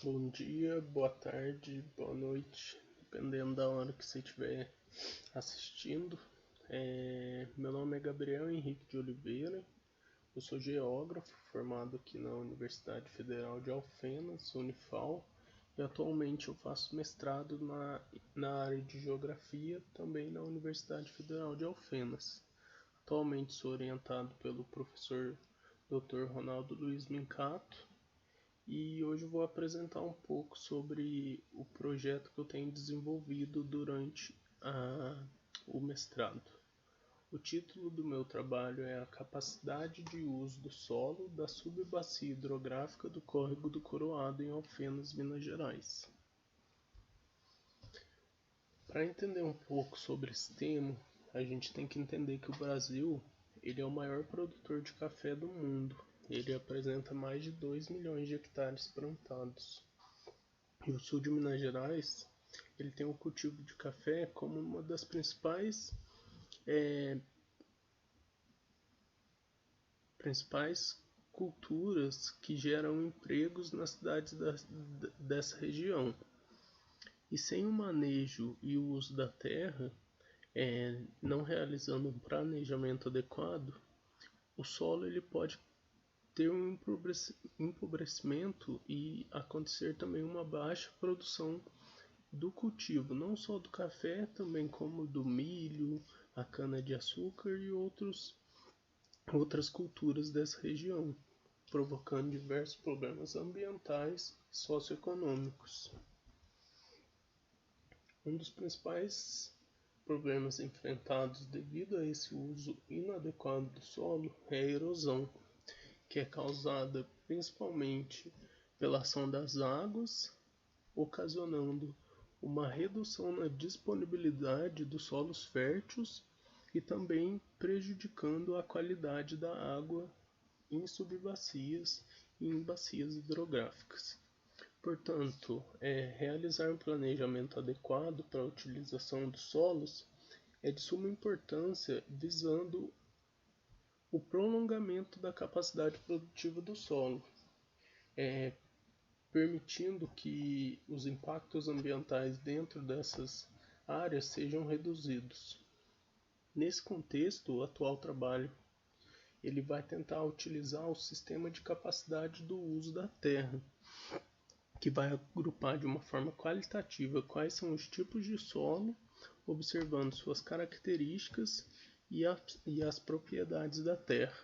Bom dia, boa tarde, boa noite, dependendo da hora que você estiver assistindo. Meu nome é Gabriel Henrique de Oliveira, eu sou geógrafo formado aqui na Universidade Federal de Alfenas, Unifal, e atualmente eu faço mestrado na área de geografia também na Universidade Federal de Alfenas. Atualmente sou orientado pelo professor Dr. Ronaldo Luiz Mincato. E hoje eu vou apresentar um pouco sobre o projeto que eu tenho desenvolvido durante o mestrado. O título do meu trabalho é A Capacidade de Uso do Solo da Subbacia Hidrográfica do Córrego do Coroado em Alfenas, Minas Gerais. Para entender um pouco sobre esse tema, a gente tem que entender que o Brasil ele é o maior produtor de café do mundo. Ele apresenta mais de 2 milhões de hectares plantados. E o sul de Minas Gerais, ele tem o cultivo de café como uma das principais culturas que geram empregos nas cidades dessa região. E sem o manejo e o uso da terra, não realizando um planejamento adequado, o solo ele pode ter um empobrecimento e acontecer também uma baixa produção do cultivo, não só do café, também como do milho, a cana-de-açúcar e outras culturas dessa região, provocando diversos problemas ambientais e socioeconômicos. Um dos principais problemas enfrentados devido a esse uso inadequado do solo é a erosão, que é causada principalmente pela ação das águas, ocasionando uma redução na disponibilidade dos solos férteis e também prejudicando a qualidade da água em subbacias e em bacias hidrográficas. Portanto, realizar um planejamento adequado para a utilização dos solos é de suma importância visando o prolongamento da capacidade produtiva do solo, permitindo que os impactos ambientais dentro dessas áreas sejam reduzidos. Nesse contexto, o atual trabalho ele vai tentar utilizar o sistema de capacidade do uso da terra, que vai agrupar de uma forma qualitativa quais são os tipos de solo, observando suas características e as propriedades da terra.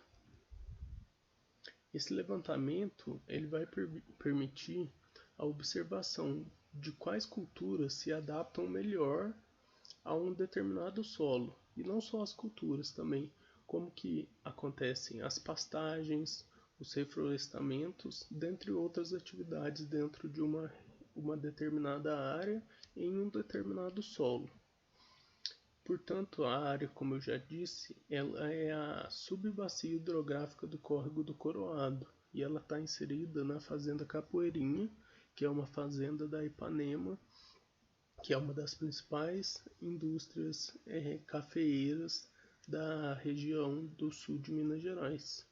Esse levantamento ele vai permitir a observação de quais culturas se adaptam melhor a um determinado solo, e não só as culturas também, como que acontecem as pastagens, os reflorestamentos, dentre outras atividades dentro de uma determinada área em um determinado solo. Portanto, a área, como eu já disse, ela é a subbacia hidrográfica do Córrego do Coroado e ela está inserida na Fazenda Capoeirinha, que é uma fazenda da Ipanema, que é uma das principais indústrias cafeeiras da região do sul de Minas Gerais.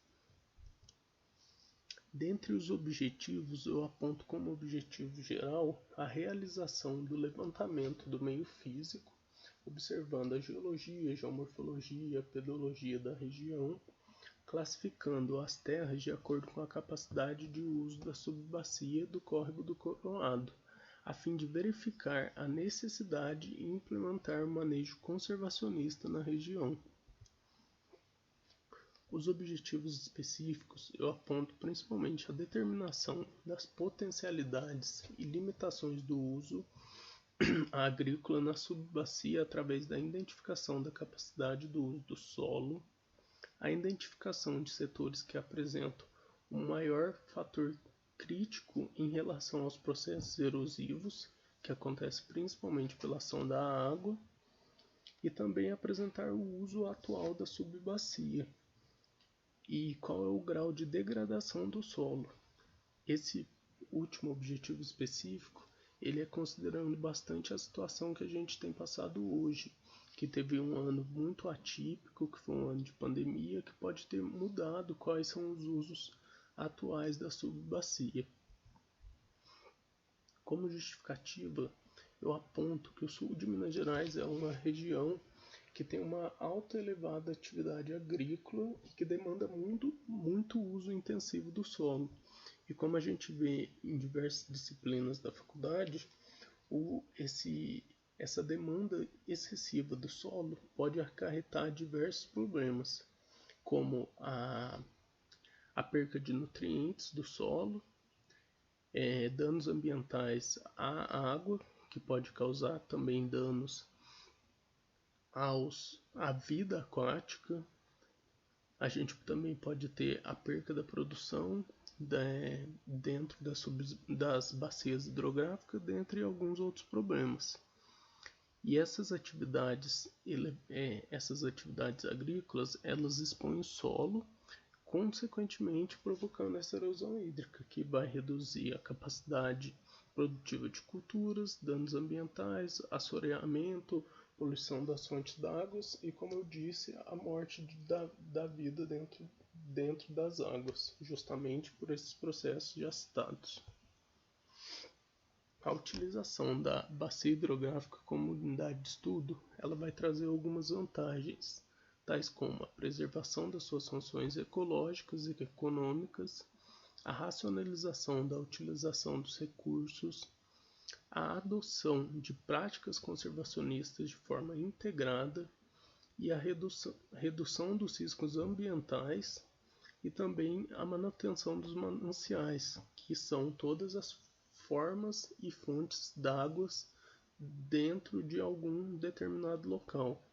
Dentre os objetivos, eu aponto como objetivo geral a realização do levantamento do meio físico, observando a geologia, geomorfologia, pedologia da região, classificando as terras de acordo com a capacidade de uso da subbacia do Córrego do Coroado, a fim de verificar a necessidade e implementar um manejo conservacionista na região. Os objetivos específicos eu aponto principalmente a determinação das potencialidades e limitações do uso agrícola na subbacia através da identificação da capacidade do uso do solo, a identificação de setores que apresentam um maior fator crítico em relação aos processos erosivos, que acontece principalmente pela ação da água, e também apresentar o uso atual da subbacia e qual é o grau de degradação do solo. Esse último objetivo específico, ele é considerando bastante a situação que a gente tem passado hoje, que teve um ano muito atípico, que foi um ano de pandemia, que pode ter mudado quais são os usos atuais da subbacia. Como justificativa, eu aponto que o sul de Minas Gerais é uma região que tem uma alta elevada atividade agrícola e que demanda muito uso intensivo do solo. E como a gente vê em diversas disciplinas da faculdade, essa demanda excessiva do solo pode acarretar diversos problemas, como a perca de nutrientes do solo, danos ambientais à água, que pode causar também danos à vida aquática. A gente também pode ter a perca da produção dentro das bacias hidrográficas, dentre alguns outros problemas. E essas atividades agrícolas, elas expõem o solo, consequentemente provocando essa erosão hídrica, que vai reduzir a capacidade produtiva de culturas, danos ambientais, assoreamento, poluição das fontes d'água e, como eu disse, a morte da vida dentro das águas, justamente por esses processos já citados. A utilização da bacia hidrográfica como unidade de estudo, ela vai trazer algumas vantagens, tais como a preservação das suas funções ecológicas e econômicas, a racionalização da utilização dos recursos, a adoção de práticas conservacionistas de forma integrada e a redução dos riscos ambientais e também a manutenção dos mananciais, que são todas as formas e fontes d'água dentro de algum determinado local.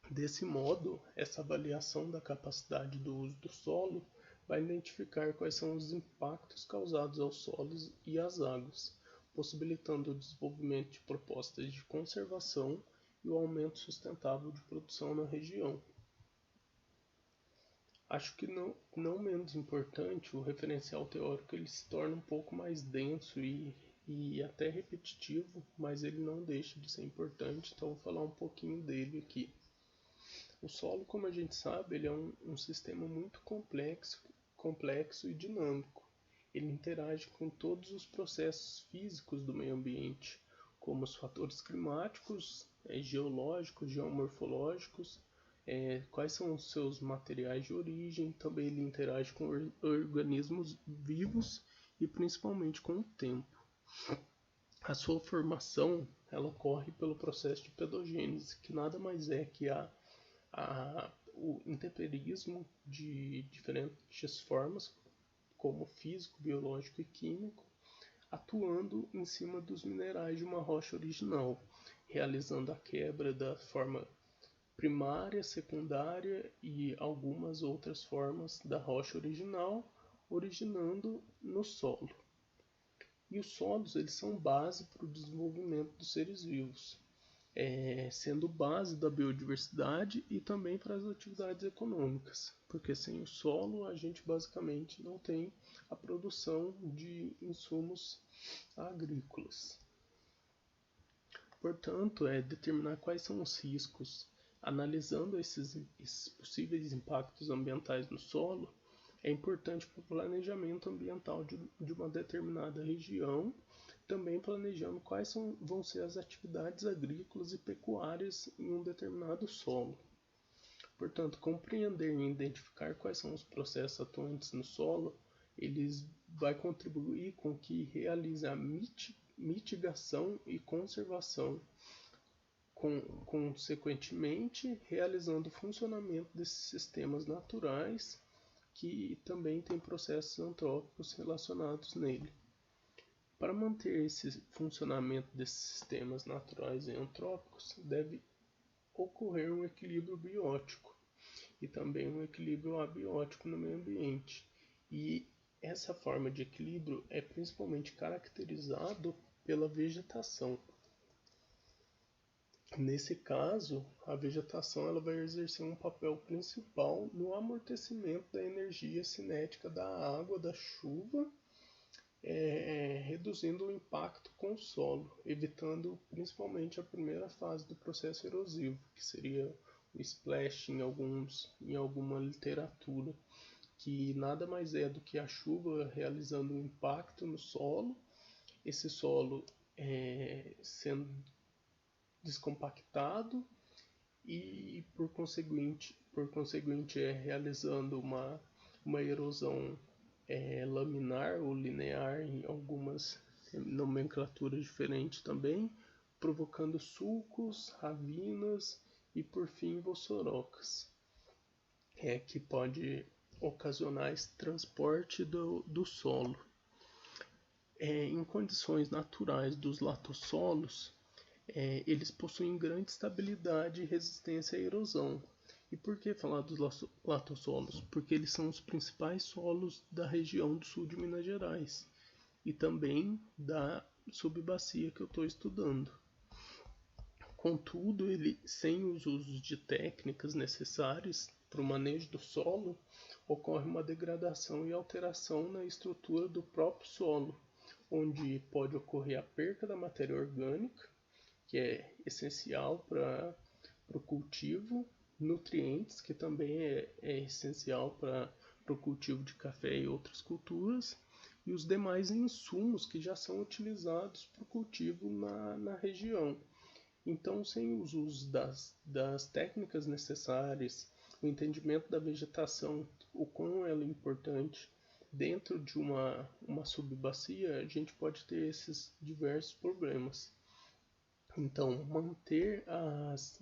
Desse modo, essa avaliação da capacidade do uso do solo vai identificar quais são os impactos causados aos solos e às águas, possibilitando o desenvolvimento de propostas de conservação e o aumento sustentável de produção na região. Acho que não menos importante, o referencial teórico ele se torna um pouco mais denso e até repetitivo, mas ele não deixa de ser importante, então vou falar um pouquinho dele aqui. O solo, como a gente sabe, ele é um sistema muito complexo e dinâmico. Ele interage com todos os processos físicos do meio ambiente, como os fatores climáticos, geológicos, geomorfológicos, quais são os seus materiais de origem, também ele interage com organismos vivos e principalmente com o tempo. A sua formação ela ocorre pelo processo de pedogênese, que nada mais é que o intemperismo de diferentes formas, como físico, biológico e químico, atuando em cima dos minerais de uma rocha original, realizando a quebra da forma primária, secundária e algumas outras formas da rocha original, originando no solo. E os solos eles são base para o desenvolvimento dos seres vivos, sendo base da biodiversidade e também para as atividades econômicas, porque sem o solo a gente basicamente não tem a produção de insumos agrícolas. Portanto, determinar quais são os riscos, analisando esses possíveis impactos ambientais no solo, é importante para o planejamento ambiental de uma determinada região, também planejando quais vão ser as atividades agrícolas e pecuárias em um determinado solo. Portanto, compreender e identificar quais são os processos atuantes no solo, eles vai contribuir com que realize a mitigação e conservação, consequentemente realizando o funcionamento desses sistemas naturais que também tem processos antrópicos relacionados nele. Para manter esse funcionamento desses sistemas naturais e antrópicos, deve ocorrer um equilíbrio biótico e também um equilíbrio abiótico no meio ambiente. E essa forma de equilíbrio é principalmente caracterizado pela vegetação. Nesse caso, a vegetação ela vai exercer um papel principal no amortecimento da energia cinética da água, da chuva, reduzindo o impacto com o solo, evitando principalmente a primeira fase do processo erosivo, que seria o splash em alguma literatura, que nada mais é do que a chuva realizando um impacto no solo esse solo sendo descompactado e por conseguinte realizando uma erosão laminar ou linear em algumas nomenclaturas diferentes também, provocando sulcos, ravinas e por fim vossorocas, que pode ocasionar esse transporte do solo. Em condições naturais dos latossolos, eles possuem grande estabilidade e resistência à erosão. E por que falar dos latossolos? Porque eles são os principais solos da região do sul de Minas Gerais e também da subbacia que eu estou estudando. Contudo, sem os usos de técnicas necessárias para o manejo do solo, ocorre uma degradação e alteração na estrutura do próprio solo, onde pode ocorrer a perda da matéria orgânica, que é essencial para o cultivo, nutrientes, que também é essencial para o cultivo de café e outras culturas, e os demais insumos que já são utilizados para o cultivo na região. Então, sem os usos das técnicas necessárias, o entendimento da vegetação, o quão ela é importante dentro de uma subbacia, a gente pode ter esses diversos problemas. Então, manter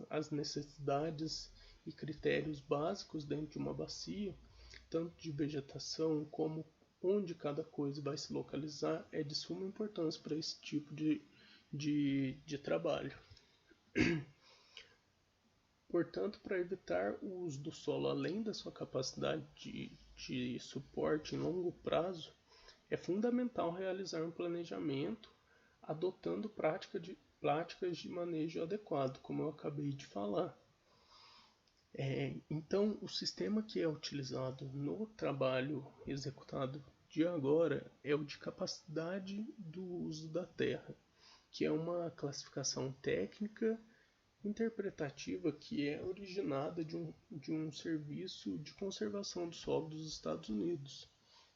as necessidades e critérios básicos dentro de uma bacia, tanto de vegetação como onde cada coisa vai se localizar, é de suma importância para esse tipo de trabalho. Portanto, para evitar o uso do solo além da sua capacidade de suporte em longo prazo, é fundamental realizar um planejamento adotando práticas de manejo adequado, como eu acabei de falar. Então, o sistema que é utilizado no trabalho executado de agora é o de capacidade do uso da terra, que é uma classificação técnica interpretativa que é originada de um serviço de conservação do solo dos Estados Unidos,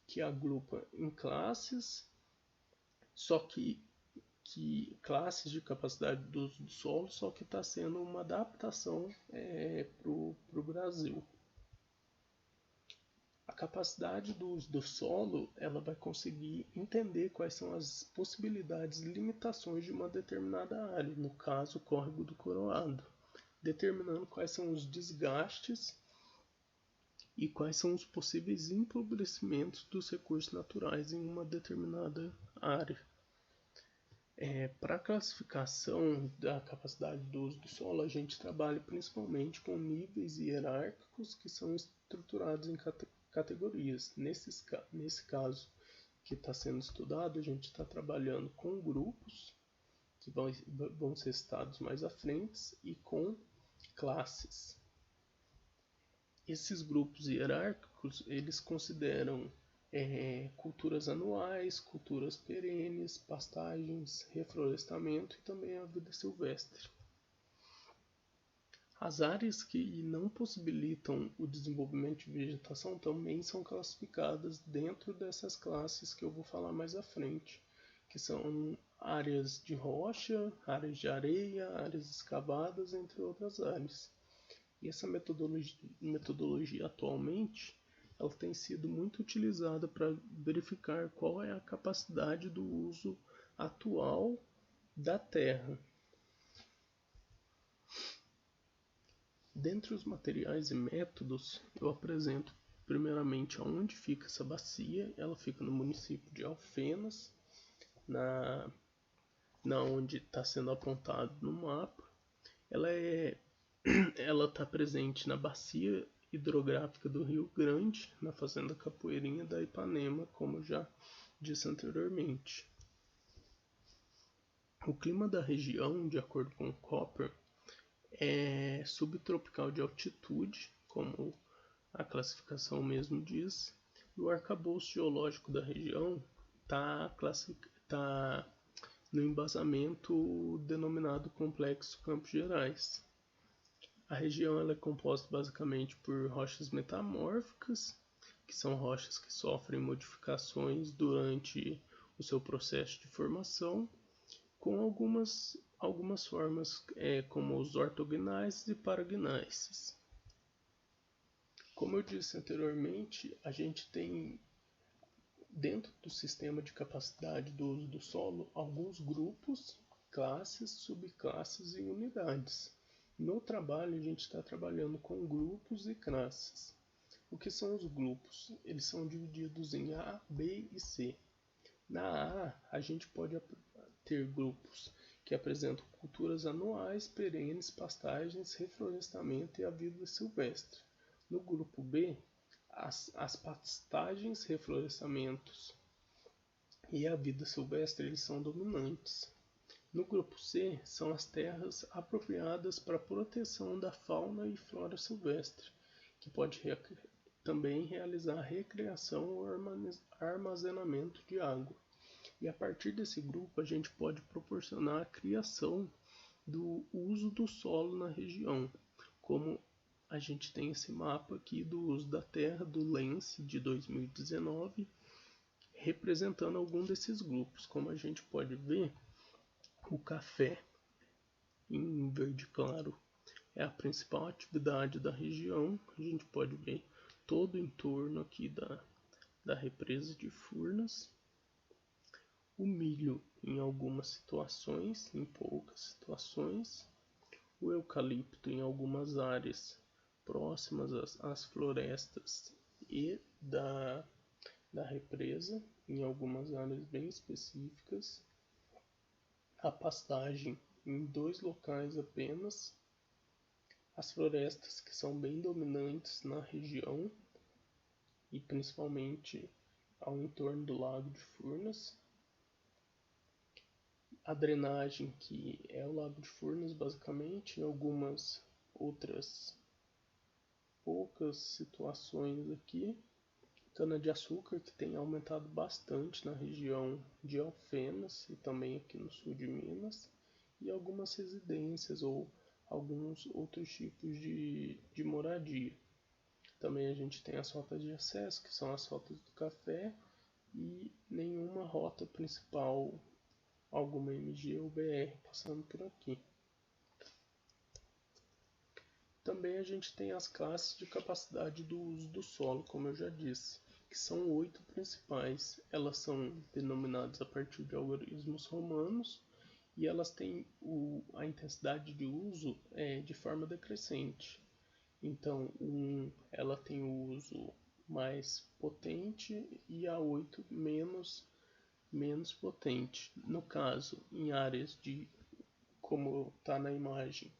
que agrupa em classes, só que classes de capacidade do solo, só que está sendo uma adaptação para o Brasil. A capacidade do uso do solo, ela vai conseguir entender quais são as possibilidades e limitações de uma determinada área, no caso o córrego do Coroado, determinando quais são os desgastes e quais são os possíveis empobrecimentos dos recursos naturais em uma determinada área. Para a classificação da capacidade do uso do solo, a gente trabalha principalmente com níveis hierárquicos que são estruturados em categorias. Nesse caso que está sendo estudado, a gente está trabalhando com grupos, que vão ser citados mais à frente, e com classes. Esses grupos hierárquicos, eles consideram culturas anuais, culturas perenes, pastagens, reflorestamento e também a vida silvestre. As áreas que não possibilitam o desenvolvimento de vegetação também são classificadas dentro dessas classes que eu vou falar mais à frente, que são áreas de rocha, áreas de areia, áreas escavadas, entre outras áreas. E essa metodologia atualmente ela tem sido muito utilizada para verificar qual é a capacidade do uso atual da terra. Dentre os materiais e métodos, eu apresento primeiramente onde fica essa bacia. Ela fica no município de Alfenas, na onde está sendo apontado no mapa. Ela está presente na bacia hidrográfica do Rio Grande, na fazenda Capoeirinha da Ipanema, como já disse anteriormente. O clima da região, de acordo com Copper, é subtropical de altitude, como a classificação mesmo diz, e o arcabouço geológico da região está no embasamento denominado Complexo Campos Gerais. A região ela é composta basicamente por rochas metamórficas, que são rochas que sofrem modificações durante o seu processo de formação com algumas formas como os ortognais e paragnais. Como eu disse anteriormente, a gente tem dentro do sistema de capacidade do uso do solo alguns grupos, classes, subclasses e unidades. No trabalho a gente está trabalhando com grupos e classes. O que são os grupos? Eles são divididos em A, B e C. Na A, a gente pode ter grupos que apresentam culturas anuais, perenes, pastagens, reflorestamento e a vida silvestre. No grupo B, as pastagens, reflorestamentos e a vida silvestre eles são dominantes. No grupo C, são as terras apropriadas para a proteção da fauna e flora silvestre, que pode também realizar recreação ou armazenamento de água. E a partir desse grupo a gente pode proporcionar a criação do uso do solo na região, como a gente tem esse mapa aqui do uso da terra do Lens de 2019, representando algum desses grupos. Como a gente pode ver, o café em verde claro é a principal atividade da região. A gente pode ver todo o entorno aqui da represa de Furnas. O milho em algumas situações, em poucas situações. O eucalipto em algumas áreas próximas às florestas e da represa, em algumas áreas bem específicas. A pastagem em 2 locais apenas. As florestas que são bem dominantes na região e principalmente ao entorno do Lago de Furnas. A drenagem, que é o Lago de Furnas basicamente, em algumas outras poucas situações aqui. Cana-de-açúcar, que tem aumentado bastante na região de Alfenas e também aqui no sul de Minas. E algumas residências ou alguns outros tipos de moradia. Também a gente tem as rotas de acesso, que são as rotas do café, e nenhuma rota principal, alguma MG ou BR passando por aqui. Também a gente tem as classes de capacidade do uso do solo, como eu já disse, que são 8 principais. Elas são denominadas a partir de algarismos romanos e elas têm a intensidade de uso de forma decrescente. Então, ela tem o uso mais potente e a 8 menos potente. No caso, em áreas como está na imagem,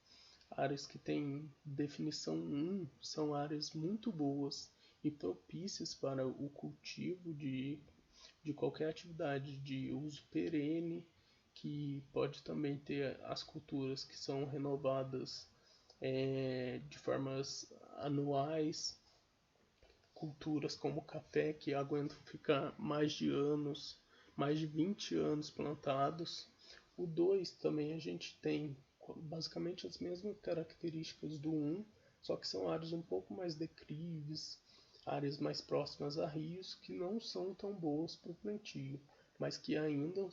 áreas que têm definição 1 são áreas muito boas e propícias para o cultivo de qualquer atividade de uso perene, que pode também ter as culturas que são renovadas de formas anuais, culturas como o café que aguentam ficar mais de 20 anos plantados. O 2 também a gente tem basicamente as mesmas características do 1, só que são áreas um pouco mais declives, áreas mais próximas a rios que não são tão boas para o plantio, mas que ainda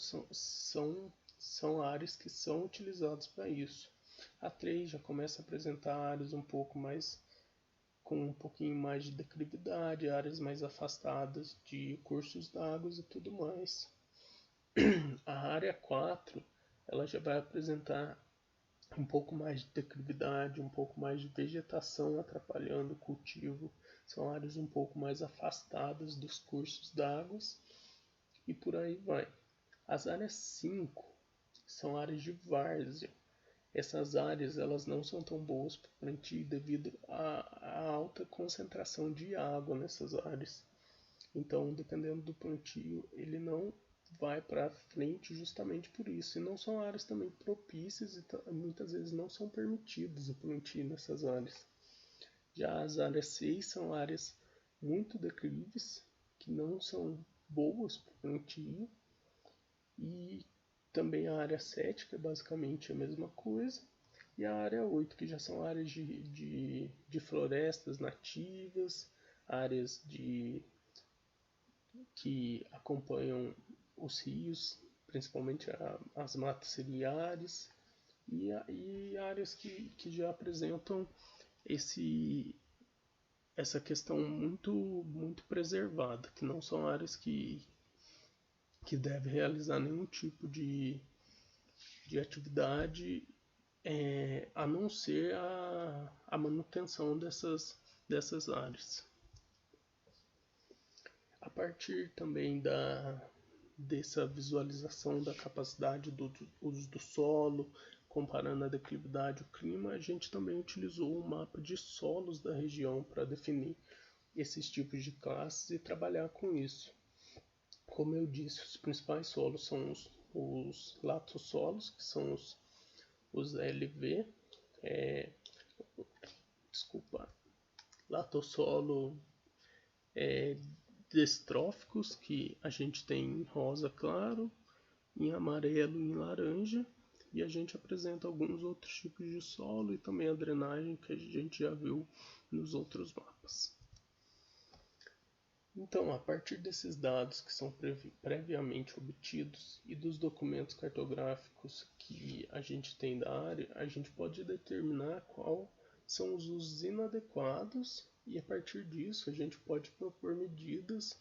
são áreas que são utilizadas para isso. A 3 já começa a apresentar áreas um pouco mais com um pouquinho mais de declividade, áreas mais afastadas de cursos d'água e tudo mais. A área 4 ela já vai apresentar um pouco mais de declividade, um pouco mais de vegetação atrapalhando o cultivo. São áreas um pouco mais afastadas dos cursos d'água e por aí vai. As áreas 5 são áreas de várzea. Essas áreas elas não são tão boas para plantio devido à alta concentração de água nessas áreas. Então, dependendo do plantio, ele não vai para frente justamente por isso. E não são áreas também propícias e muitas vezes não são permitidos o plantio nessas áreas. Já as áreas 6 são áreas muito declives, que não são boas para plantio. E também a área 7, que é basicamente a mesma coisa. E a área 8, que já são áreas de florestas nativas, áreas que acompanham os rios, principalmente as matas ciliares e áreas que já apresentam essa questão muito preservada, que não são áreas que devem realizar nenhum tipo de atividade a não ser a manutenção dessas áreas. A partir também dessa visualização da capacidade do uso do solo, comparando a declividade e o clima, a gente também utilizou um mapa de solos da região para definir esses tipos de classes e trabalhar com isso. Como eu disse, os principais solos são os latossolos, que são os LV, latossolo destróficos, que a gente tem em rosa claro, em amarelo e em laranja, e a gente apresenta alguns outros tipos de solo e também a drenagem que a gente já viu nos outros mapas. Então, a partir desses dados que são previamente obtidos e dos documentos cartográficos que a gente tem da área, a gente pode determinar quais são os usos inadequados e a partir disso a gente pode propor medidas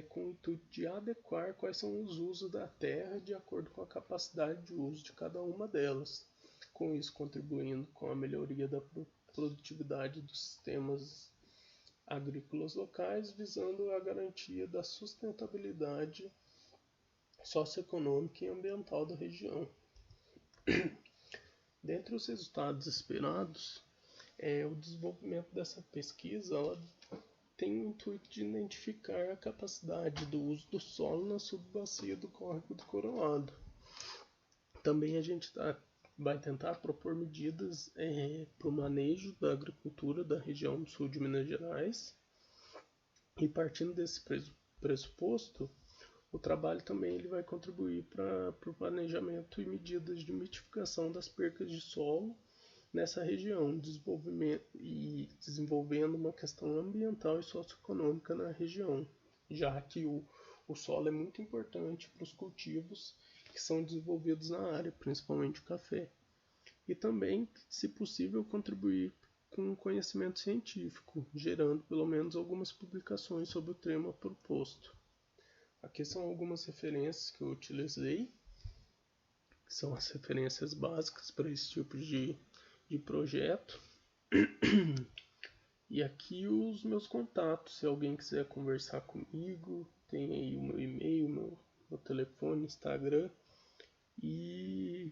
com o intuito de adequar quais são os usos da terra de acordo com a capacidade de uso de cada uma delas, com isso contribuindo com a melhoria da produtividade dos sistemas agrícolas locais, visando a garantia da sustentabilidade socioeconômica e ambiental da região. Dentre os resultados esperados, o desenvolvimento dessa pesquisa tem o intuito de identificar a capacidade do uso do solo na subbacia do Córrego do Coroado. Também a gente vai tentar propor medidas para o manejo da agricultura da região sul de Minas Gerais. E partindo desse pressuposto, o trabalho também ele vai contribuir para o planejamento e medidas de mitigação das percas de solo nessa região, desenvolvendo uma questão ambiental e socioeconômica na região, já que o solo é muito importante para os cultivos que são desenvolvidos na área, principalmente o café. E também, se possível, contribuir com conhecimento científico, gerando pelo menos algumas publicações sobre o tema proposto. Aqui são algumas referências que eu utilizei, que são as referências básicas para esse tipo de projeto. E aqui os meus contatos, se alguém quiser conversar comigo, tem aí o meu e-mail, meu telefone, Instagram. E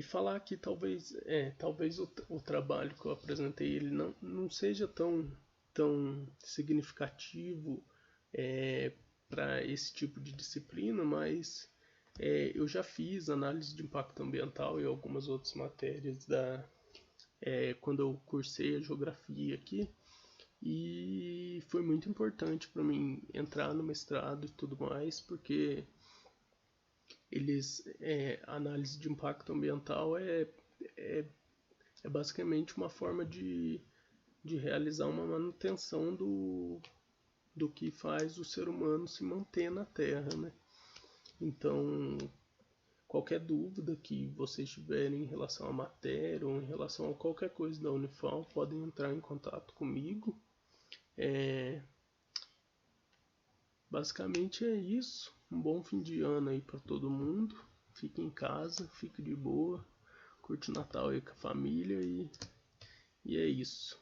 falar que talvez o trabalho que eu apresentei ele não seja tão significativo para esse tipo de disciplina, mas eu já fiz análise de impacto ambiental e algumas outras matérias quando eu cursei a geografia aqui, e foi muito importante para mim entrar no mestrado e tudo mais, porque a análise de impacto ambiental é basicamente uma forma de realizar uma manutenção do que faz o ser humano se manter na Terra, né? Então, qualquer dúvida que vocês tiverem em relação à matéria ou em relação a qualquer coisa da Unifal, podem entrar em contato comigo. Basicamente é isso. Um bom fim de ano aí para todo mundo. Fique em casa, fique de boa, curte o Natal aí com a família e é isso.